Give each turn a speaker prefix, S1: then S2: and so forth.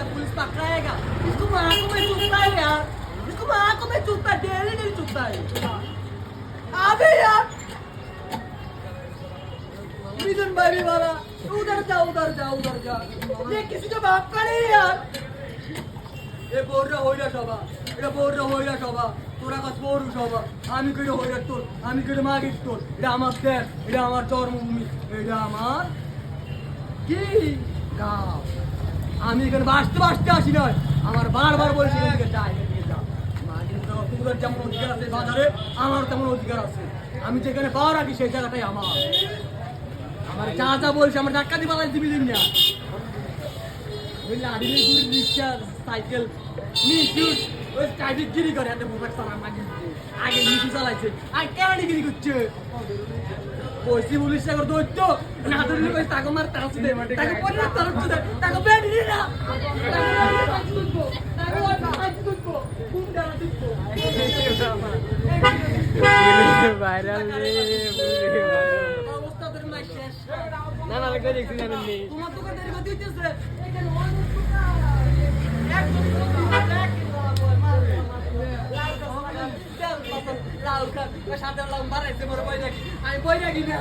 S1: police पकड़ाएगा इसको माँ को मैं चुपता है यार इसको माँ को मैं चुपता डेली नहीं चुपता है अबे यार मिथुन भाई वाला उधर जा ये किसी का बाप का नहीं यार ये बोल रहा हो जा सभा এটা বড়রা হইরা সভা তোরা কাজ বড় সভা আমি কইরা হইরা তোর আমি কইরা মাগিস তোর এটা আমার দেশ এটা আমার জন্মভূমি এটা আমার কি গাঁও আমি এখানে বাঁচতে আসি নয় আমার বারবার বলছি এদিকে যাই এদিকে যা মাগিস তো তোর যেমন অধিকার আছে বাজারে আমার তেমন অধিকার আছে আমি যেখানে পা রাখি সেই জায়গাটাই আমার যা যা বলছি আমার ধাক্কা দিয়ে পালাই দিবি না লাড়ি গুড়ি রিক্সা সাইকেল মিশুট ওই কাটিগিরি করে এত মোবাইল চালা মাগি আগে মিশু চালাইছে আর কাটিগিরি করছে পয়সি পুলিশ সাগর দৈত্য না ধরলে কই তাকে মার তার আছে তাকে পরে তার আছে তাকে বেড দি না
S2: ভাইরাল রে
S1: অবস্থা তোর মাই শেষ
S2: না না কই দেখছি জানেন নি
S1: তোমার দোকান থেকে দিতেছে এখানে লাউ খা সাথে লাউ মারাইছে বড় বই নাকি আমি বই নাকি না